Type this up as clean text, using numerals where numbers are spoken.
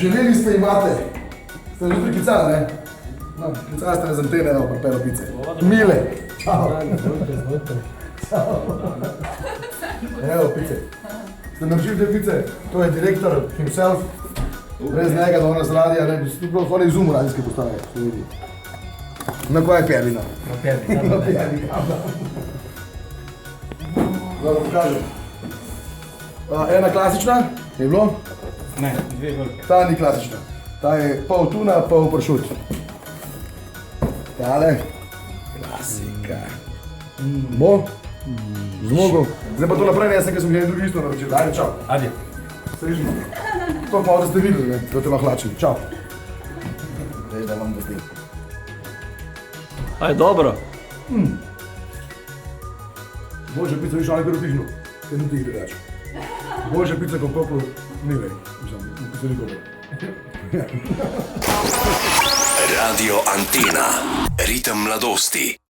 Želeli ste imate. Ste že priklicali, ne? No, klicali ste me z antene, evo, pripelo pice. Mile. Čau. Evo, pice. Ste naročili te pice? To je direktor himself. Brez njega, da on nas radi, ali on je izumil radijske postave. Na koja je pelina? Na pelina. Na pelina. Dobro, pokažem. Ena klasična, je bilo? Ne, dve velike. Ta ni klasična. Ta je pol tuna, pol pršut. Tale. Klasika. Bo? Zmogel. Zdaj pa to naprej nesem, ker sem gledal drugi isto naročil. Ajde, čau. Ajde. Srežimo. To pa da ste videli, ne? Da te lahko hlačili. Čau. Zdaj, da vam gostim. Aj, dobro. Boljša pizza više onaj pirotižno, kaj ni tih drugače. Boljša pizza kot popol ni vej, mislim, se nikoli. Radio Antena, ritem mladosti.